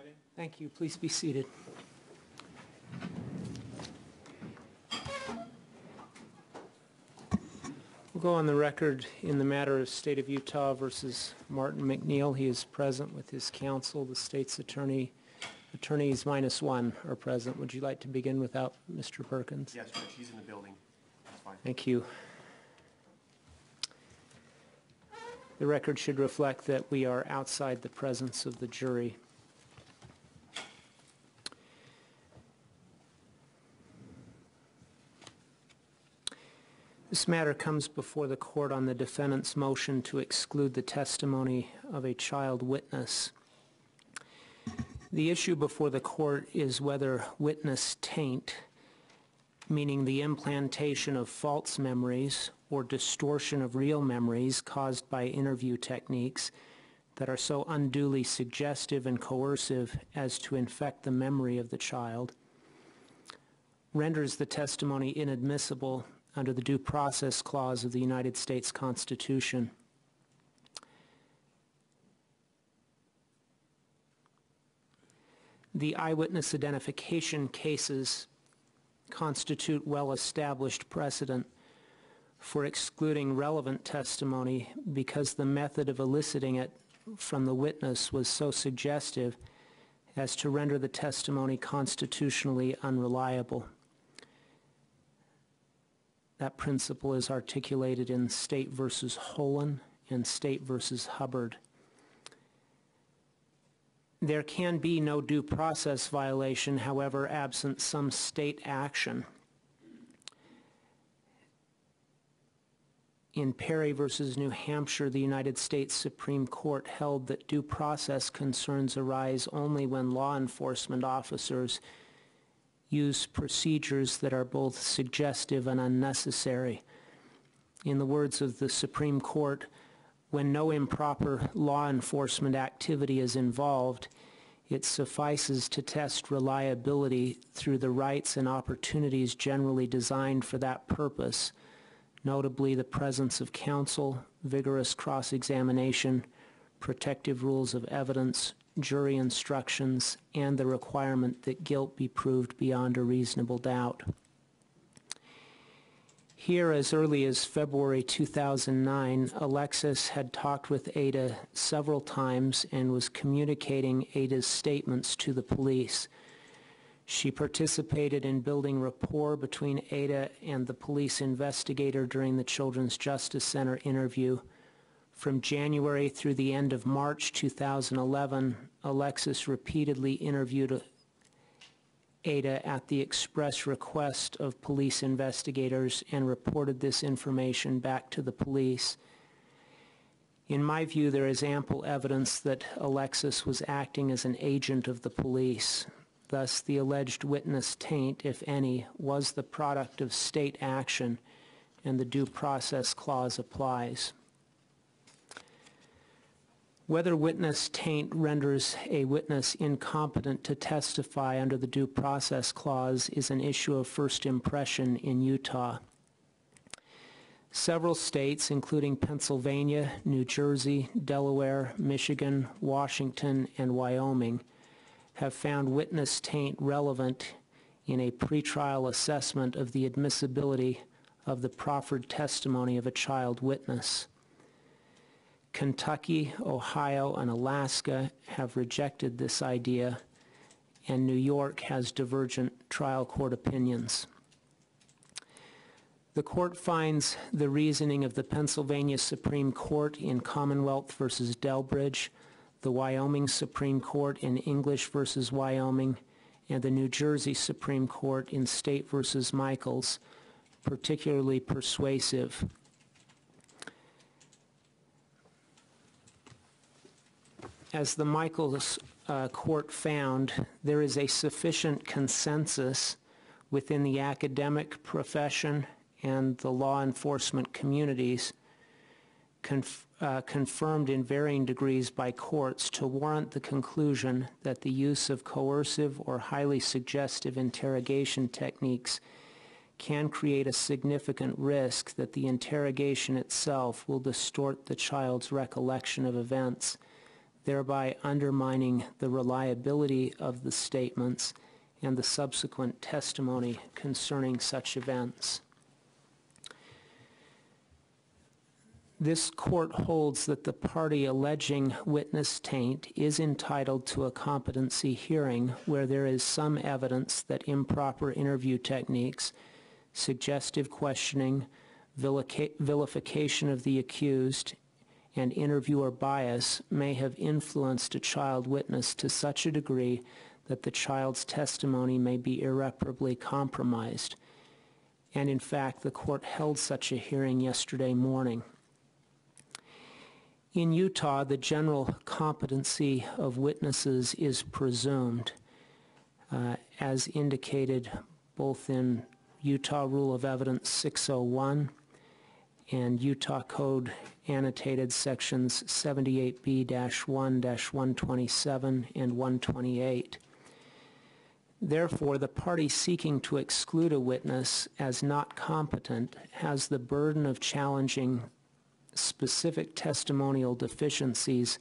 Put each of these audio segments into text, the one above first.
presiding. Thank you. Please be seated. We'll go on the record in the matter of State of Utah versus Martin MacNeill. He is present with his counsel. The state's attorneys -1 are present. Would you like to begin without Mr. Perkins? Yes, Judge. He's in the building. That's fine. Thank you. The record should reflect that we are outside the presence of the jury. This matter comes before the court on the defendant's motion to exclude the testimony of a child witness. The issue before the court is whether witness taint, meaning the implantation of false memories or distortion of real memories caused by interview techniques that are so unduly suggestive and coercive as to infect the memory of the child, renders the testimony inadmissible under the Due Process Clause of the United States Constitution. The eyewitness identification cases constitute well-established precedent for excluding relevant testimony because the method of eliciting it from the witness was so suggestive as to render the testimony constitutionally unreliable. That principle is articulated in State v. Holen and State v. Hubbard. There can be no due process violation, however, absent some state action. In Perry v. New Hampshire, the United States Supreme Court held that due process concerns arise only when law enforcement officers use procedures that are both suggestive and unnecessary. In the words of the Supreme Court, when no improper law enforcement activity is involved, it suffices to test reliability through the rights and opportunities generally designed for that purpose, notably the presence of counsel, vigorous cross-examination, protective rules of evidence, jury instructions, and the requirement that guilt be proved beyond a reasonable doubt. Here, as early as February 2009, Alexis had talked with Ada several times and was communicating Ada's statements to the police. She participated in building rapport between Ada and the police investigator during the Children's Justice Center interview. From January through the end of March 2011, Alexis repeatedly interviewed Ada at the express request of police investigators and reported this information back to the police. In my view, there is ample evidence that Alexis was acting as an agent of the police. Thus, the alleged witness taint, if any, was the product of state action, and the Due Process Clause applies. Whether witness taint renders a witness incompetent to testify under the Due Process Clause is an issue of first impression in Utah. Several states, including Pennsylvania, New Jersey, Delaware, Michigan, Washington, and Wyoming, have found witness taint relevant in a pretrial assessment of the admissibility of the proffered testimony of a child witness. Kentucky, Ohio, and Alaska have rejected this idea, and New York has divergent trial court opinions. The court finds the reasoning of the Pennsylvania Supreme Court in Commonwealth v. Delbridge, the Wyoming Supreme Court in English v. Wyoming, and the New Jersey Supreme Court in State v. Michaels particularly persuasive. As the Michaels court found, there is a sufficient consensus within the academic profession and the law enforcement communities confirmed in varying degrees by courts to warrant the conclusion that the use of coercive or highly suggestive interrogation techniques can create a significant risk that the interrogation itself will distort the child's recollection of events, thereby undermining the reliability of the statements and the subsequent testimony concerning such events. This court holds that the party alleging witness taint is entitled to a competency hearing where there is some evidence that improper interview techniques, suggestive questioning, vilification of the accused, and interviewer bias may have influenced a child witness to such a degree that the child's testimony may be irreparably compromised. And in fact, the court held such a hearing yesterday morning. In Utah, the general competency of witnesses is presumed, as indicated both in Utah Rule of Evidence 601 and Utah Code annotated sections 78B-1-127 and 128. Therefore, the party seeking to exclude a witness as not competent has the burden of challenging specific testimonial deficiencies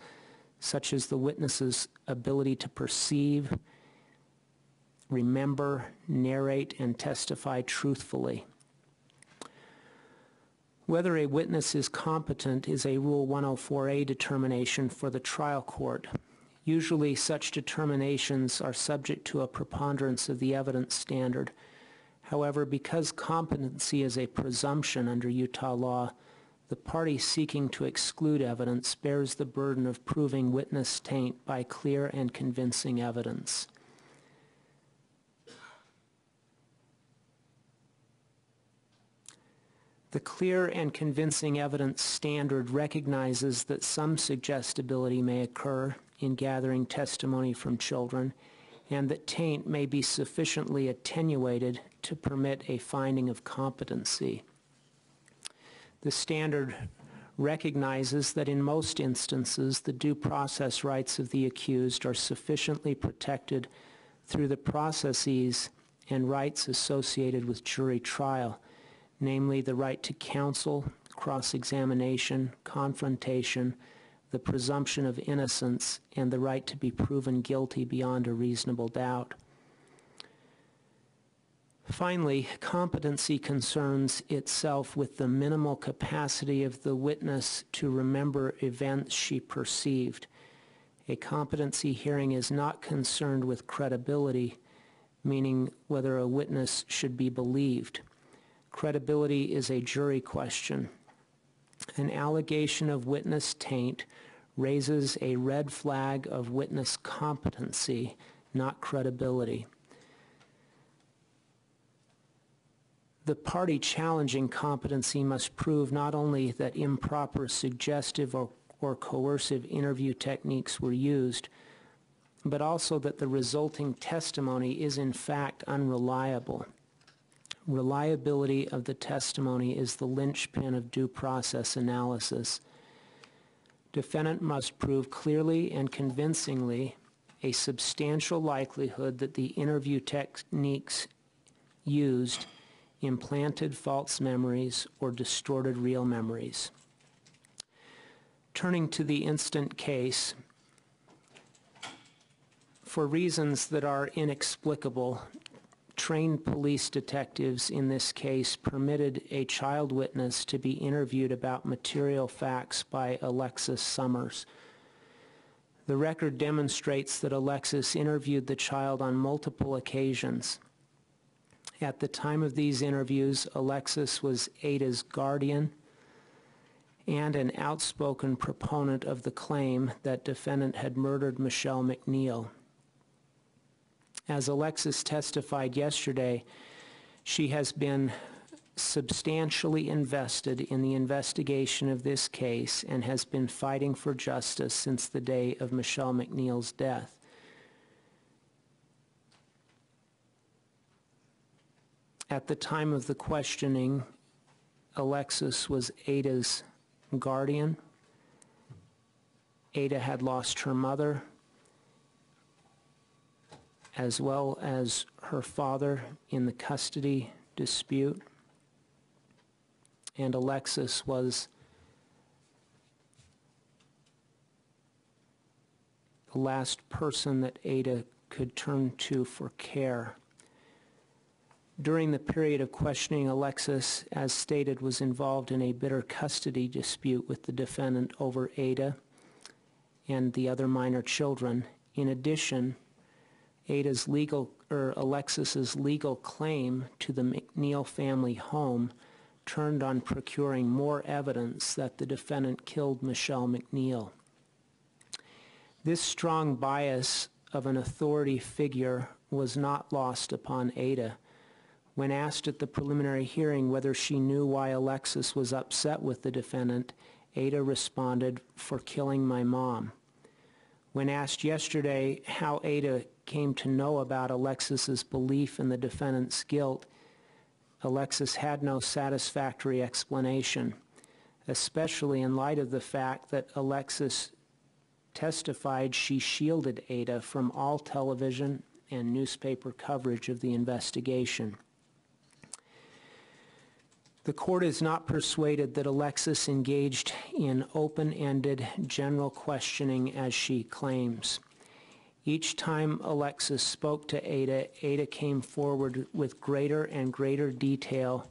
such as the witness's ability to perceive, remember, narrate, and testify truthfully. Whether a witness is competent is a Rule 104A determination for the trial court. Usually such determinations are subject to a preponderance of the evidence standard. However, because competency is a presumption under Utah law, the party seeking to exclude evidence bears the burden of proving witness taint by clear and convincing evidence. The clear and convincing evidence standard recognizes that some suggestibility may occur in gathering testimony from children, and that taint may be sufficiently attenuated to permit a finding of competency. The standard recognizes that in most instances the due process rights of the accused are sufficiently protected through the processes and rights associated with jury trial, namely the right to counsel, cross-examination, confrontation, the presumption of innocence, and the right to be proven guilty beyond a reasonable doubt. Finally, competency concerns itself with the minimal capacity of the witness to remember events she perceived. A competency hearing is not concerned with credibility, meaning whether a witness should be believed. Credibility is a jury question. An allegation of witness taint raises a red flag of witness competency, not credibility. The party challenging competency must prove not only that improper suggestive or coercive interview techniques were used, but also that the resulting testimony is in fact unreliable. Reliability of the testimony is the linchpin of due process analysis. Defendant must prove clearly and convincingly a substantial likelihood that the interview techniques used implanted false memories or distorted real memories. Turning to the instant case, for reasons that are inexplicable, trained police detectives in this case permitted a child witness to be interviewed about material facts by Alexis Summers. The record demonstrates that Alexis interviewed the child on multiple occasions. At the time of these interviews, Alexis was Ada's guardian and an outspoken proponent of the claim that defendant had murdered Michelle MacNeill. As Alexis testified yesterday, she has been substantially invested in the investigation of this case and has been fighting for justice since the day of Michelle MacNeill's death. At the time of the questioning, Alexis was Ada's guardian. Ada had lost her mother, as well as her father in the custody dispute. And Alexis was the last person that Ada could turn to for care. During the period of questioning, Alexis, as stated, was involved in a bitter custody dispute with the defendant over Ada and the other minor children. In addition, Alexis's legal claim to the MacNeill family home turned on procuring more evidence that the defendant killed Michelle MacNeill. This strong bias of an authority figure was not lost upon Ada. When asked at the preliminary hearing whether she knew why Alexis was upset with the defendant, Ada responded, "For killing my mom." When asked yesterday how Ada came to know about Alexis's belief in the defendant's guilt, Alexis had no satisfactory explanation, especially in light of the fact that Alexis testified she shielded Ada from all television and newspaper coverage of the investigation. The court is not persuaded that Alexis engaged in open-ended general questioning as she claims. Each time Alexis spoke to Ada, Ada came forward with greater and greater detail,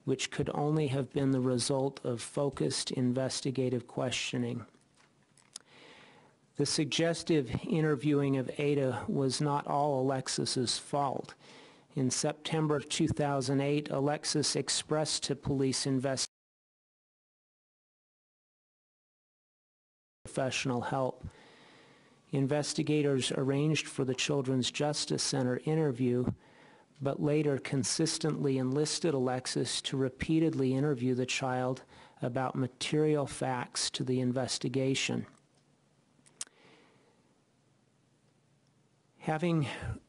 which could only have been the result of focused investigative questioning. The suggestive interviewing of Ada was not all Alexis's fault. In September of 2008, Alexis expressed to police investigators professional help. Investigators arranged for the Children's Justice Center interview, but later consistently enlisted Alexis to repeatedly interview the child about material facts to the investigation. Having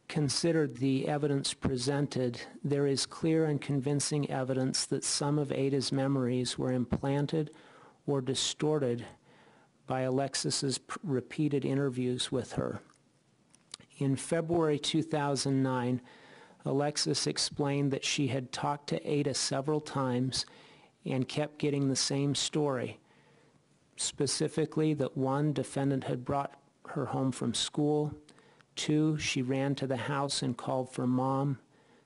considered the evidence presented, there is clear and convincing evidence that some of Ada's memories were implanted or distorted by Alexis's repeated interviews with her. In February 2009, Alexis explained that she had talked to Ada several times and kept getting the same story, specifically that 1, defendant had brought her home from school; 2, she ran to the house and called for mom;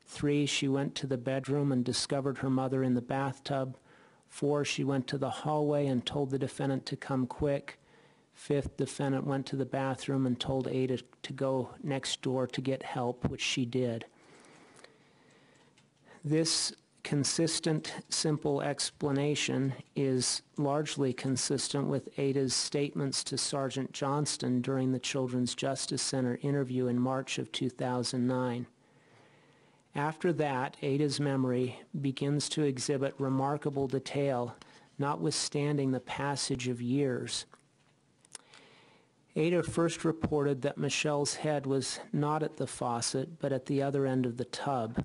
3, she went to the bedroom and discovered her mother in the bathtub; 4, she went to the hallway and told the defendant to come quick; 5th, defendant went to the bathroom and told Ada to go next door to get help, which she did. This consistent, simple explanation is largely consistent with Ada's statements to Sergeant Johnston during the Children's Justice Center interview in March of 2009. After that, Ada's memory begins to exhibit remarkable detail, notwithstanding the passage of years. Ada first reported that Michelle's head was not at the faucet, but at the other end of the tub.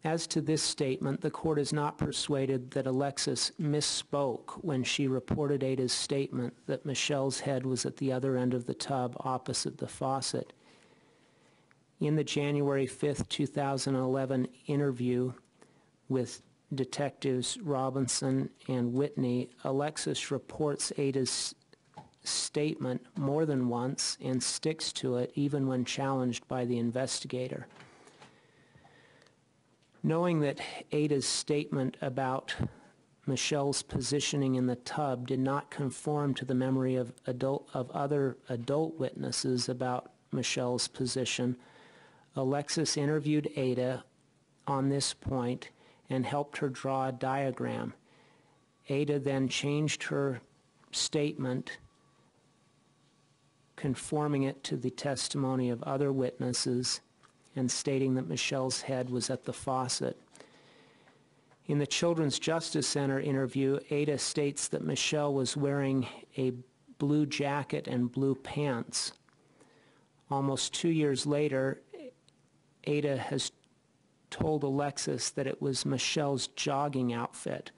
As to this statement, the court is not persuaded that Alexis misspoke when she reported Ada's statement that Michelle's head was at the other end of the tub opposite the faucet. In the January 5, 2011 interview with Detectives Robinson and Whitney, Alexis reports Ada's statement more than once and sticks to it even when challenged by the investigator. Knowing that Ada's statement about Michelle's positioning in the tub did not conform to the memory of other adult witnesses about Michelle's position, Alexis interviewed Ada on this point and helped her draw a diagram. Ada then changed her statement, conforming it to the testimony of other witnesses and stating that Michelle's head was at the faucet. In the Children's Justice Center interview, Ada states that Michelle was wearing a blue jacket and blue pants. Almost 2 years later, Ada has told Alexis that it was Michelle's jogging outfit,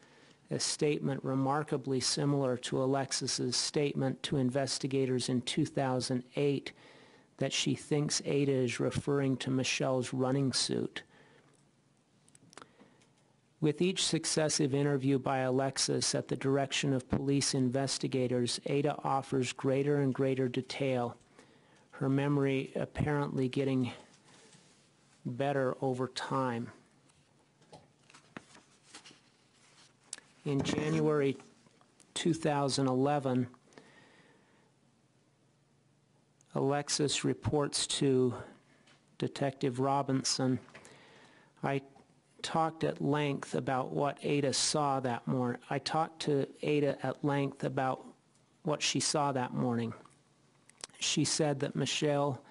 a statement remarkably similar to Alexis's statement to investigators in 2008 that she thinks Ada is referring to Michelle's running suit. With each successive interview by Alexis at the direction of police investigators, Ada offers greater and greater detail, her memory apparently getting better over time. In January 2011, Alexis reports to Detective Robinson, I talked at length about what Ada saw that morning. I talked to Ada at length about what she saw that morning. She said that Michelle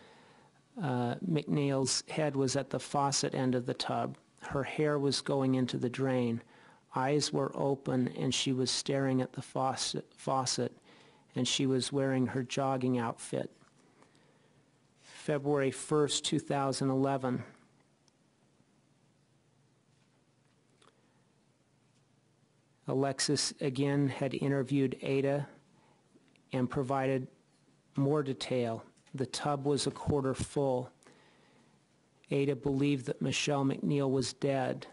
MacNeill's head was at the faucet end of the tub. Her hair was going into the drain. Eyes were open and she was staring at the faucet, and she was wearing her jogging outfit. February 1st, 2011. Alexis again had interviewed Ada and provided more detail. The tub was a quarter full. Ada believed that Michelle MacNeill was dead.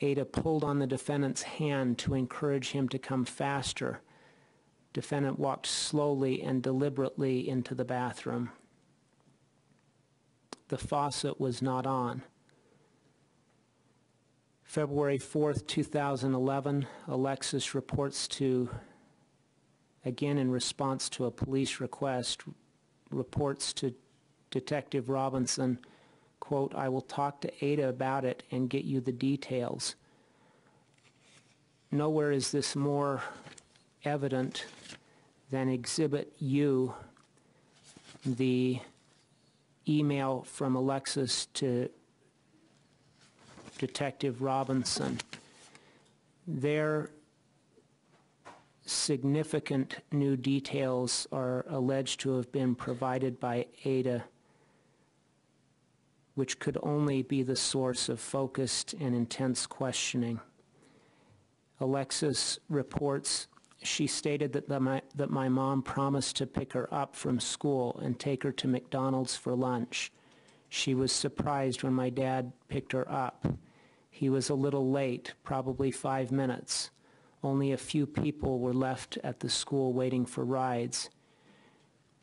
Ada pulled on the defendant's hand to encourage him to come faster. Defendant walked slowly and deliberately into the bathroom. The faucet was not on. February 4th, 2011, Alexis reports to, again in response to a police request, reports to Detective Robinson, quote, I will talk to Ada about it and get you the details. Nowhere is this more evident than Exhibit U, the email from Alexis to Detective Robinson. Their significant new details are alleged to have been provided by Ada, which could only be the source of focused and intense questioning. Alexis reports, she stated that my mom promised to pick her up from school and take her to McDonald's for lunch. She was surprised when my dad picked her up. He was a little late, probably 5 minutes. Only a few people were left at the school waiting for rides.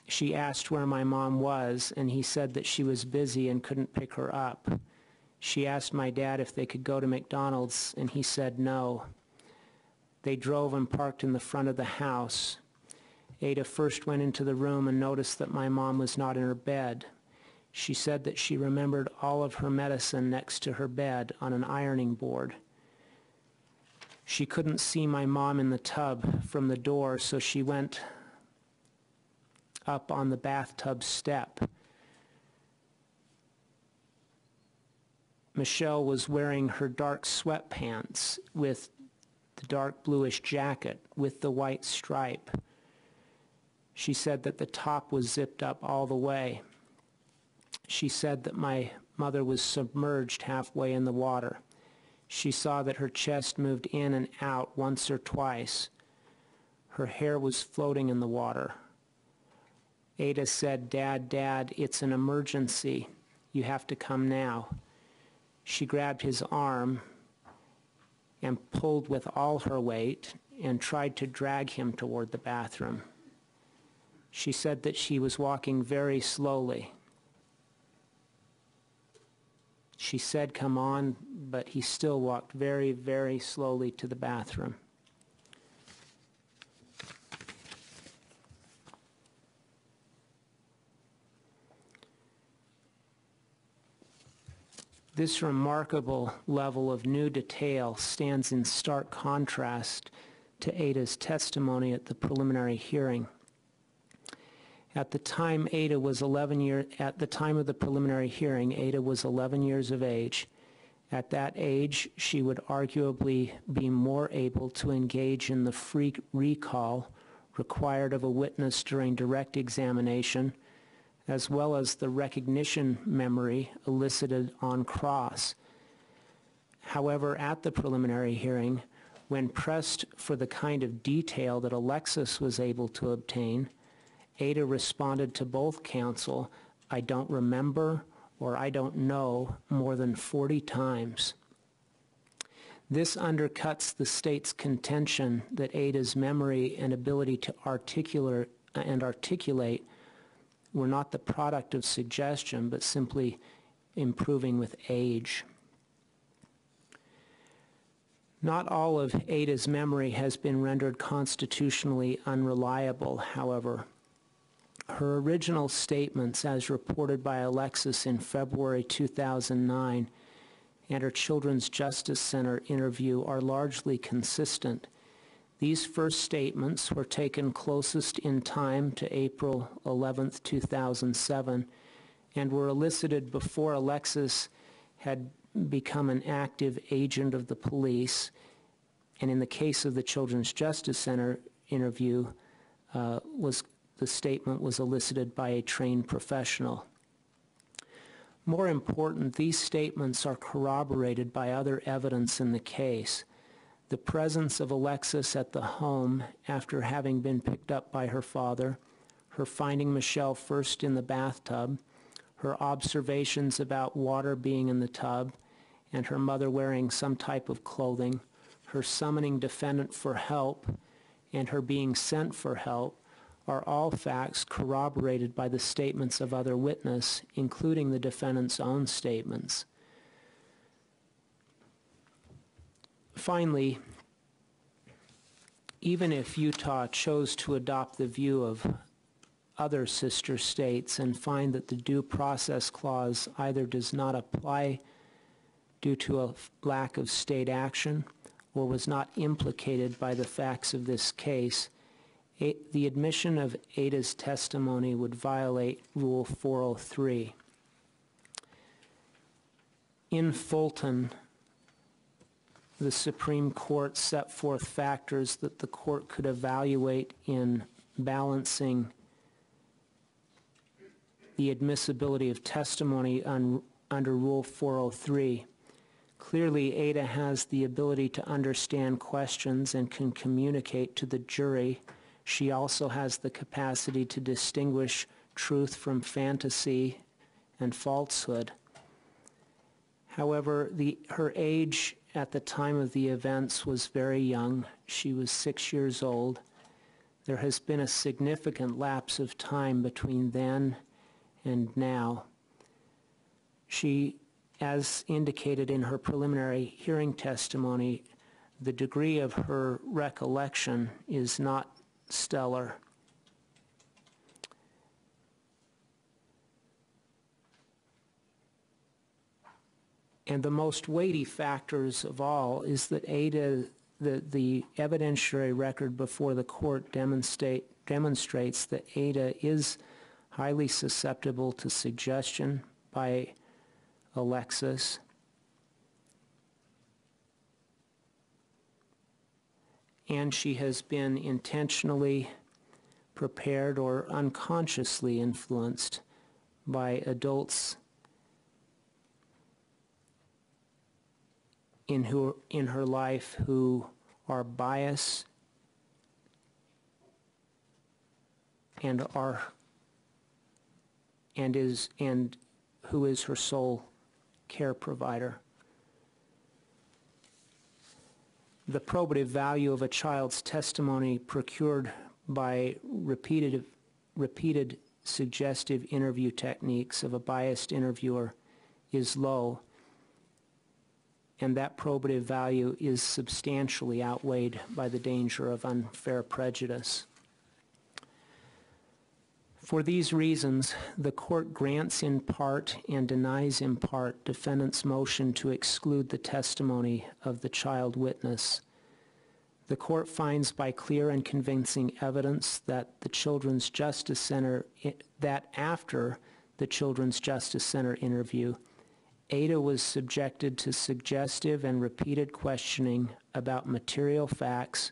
She asked where my mom was, and he said that she was busy and couldn't pick her up. She asked my dad if they could go to McDonald's, and he said no. They drove and parked in the front of the house. Ada first went into the room and noticed that my mom was not in her bed. She said that she remembered all of her medicine next to her bed on an ironing board. She couldn't see my mom in the tub from the door, so she went up on the bathtub step. Michelle was wearing her dark sweatpants with the dark bluish jacket with the white stripe. She said that the top was zipped up all the way. She said that my mother was submerged halfway in the water. She saw that her chest moved in and out once or twice. Her hair was floating in the water. Ada said, Dad, it's an emergency. You have to come now. She grabbed his arm and pulled with all her weight and tried to drag him toward the bathroom. She said that she was walking very slowly. She said, come on, but he still walked very, very slowly to the bathroom. This remarkable level of new detail stands in stark contrast to Ada's testimony at the preliminary hearing. At the time of the preliminary hearing, Ada was 11 years of age. At that age, she would arguably be more able to engage in the free recall required of a witness during direct examination, as well as the recognition memory elicited on cross. However, at the preliminary hearing, when pressed for the kind of detail that Alexis was able to obtain, Ada responded to both counsel, I don't remember or I don't know, more than 40 times. This undercuts the state's contention that Ada's memory and ability to articulate were not the product of suggestion, but simply improving with age. Not all of Ada's memory has been rendered constitutionally unreliable, however. Her original statements, as reported by Alexis in February 2009, and her Children's Justice Center interview are largely consistent. These first statements were taken closest in time to April 11, 2007, and were elicited before Alexis had become an active agent of the police, and in the case of the Children's Justice Center interview, the statement was elicited by a trained professional. More important, these statements are corroborated by other evidence in the case. The presence of Alexis at the home after having been picked up by her father, her finding Michelle first in the bathtub, her observations about water being in the tub, and her mother wearing some type of clothing, her summoning defendant for help, and her being sent for help, are all facts corroborated by the statements of other witnesses, including the defendant's own statements. Finally, even if Utah chose to adopt the view of other sister states and find that the Due Process Clause either does not apply due to a lack of state action or was not implicated by the facts of this case, the admission of Ada's testimony would violate Rule 403. In Fulton, the Supreme Court set forth factors that the court could evaluate in balancing the admissibility of testimony under Rule 403. Clearly, Ada has the ability to understand questions and can communicate to the jury. She also has the capacity to distinguish truth from fantasy and falsehood. However, her age at the time of the events was very young. She was 6 years old. There has been a significant lapse of time between then and now. She, as indicated in her preliminary hearing testimony, the degree of her recollection is not stellar. And the most weighty factors of all is that Ada, the evidentiary record before the court demonstrates that Ada is highly susceptible to suggestion by Alexis. And she has been intentionally prepared or unconsciously influenced by adults in her life who are biased and who is her sole care provider. The probative value of a child's testimony procured by repeated suggestive interview techniques of a biased interviewer is low, and that probative value is substantially outweighed by the danger of unfair prejudice. For these reasons, the court grants in part and denies in part defendant's motion to exclude the testimony of the child witness. The court finds by clear and convincing evidence that after the Children's Justice Center interview, Ada was subjected to suggestive and repeated questioning about material facts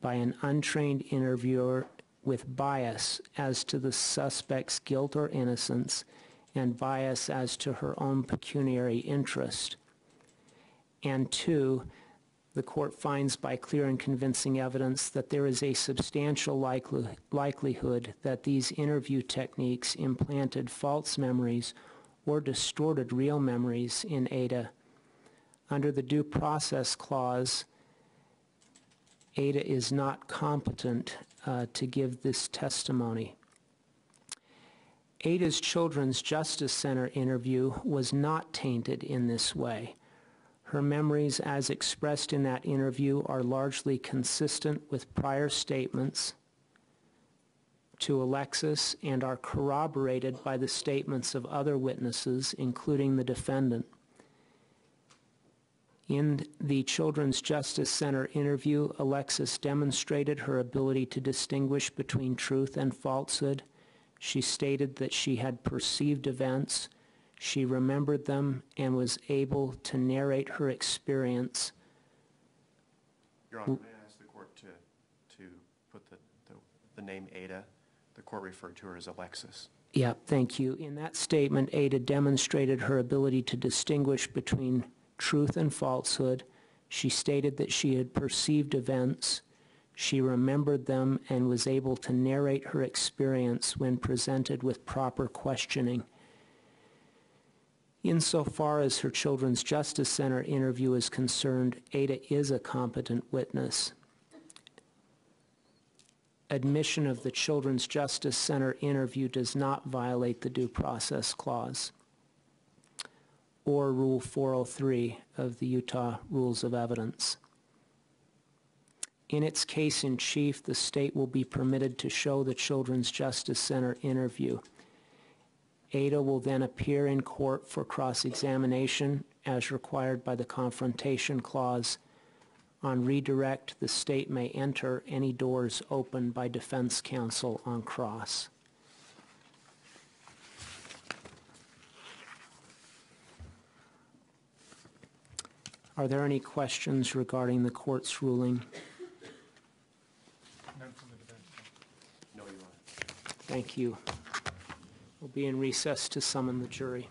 by an untrained interviewer with bias as to the suspect's guilt or innocence and bias as to her own pecuniary interest. And two, the court finds by clear and convincing evidence that there is a substantial likelihood that these interview techniques implanted false memories or distorted real memories in Ada. Under the Due Process Clause, Ada is not competent to give this testimony. Ada's Children's Justice Center interview was not tainted in this way. Her memories as expressed in that interview are largely consistent with prior statements to Alexis and are corroborated by the statements of other witnesses, including the defendant. In the Children's Justice Center interview, Alexis demonstrated her ability to distinguish between truth and falsehood. She stated that she had perceived events, she remembered them, and was able to narrate her experience. Your Honor, may I ask the court to put the name Ada? The court referred to her as Alexis. Yeah, thank you. In that statement, Ada demonstrated her ability to distinguish between truth and falsehood. She stated that she had perceived events, she remembered them, and was able to narrate her experience when presented with proper questioning. Insofar as her Children's Justice Center interview is concerned, Ada is a competent witness. Admission of the Children's Justice Center interview does not violate the Due Process Clause or Rule 403 of the Utah Rules of Evidence. In its case in chief, the state will be permitted to show the Children's Justice Center interview. Ada will then appear in court for cross-examination as required by the Confrontation Clause. On redirect, the state may enter any doors opened by defense counsel on cross. Are there any questions regarding the court's ruling? None from the defense. No, Your Honor. Thank you. We'll be in recess to summon the jury.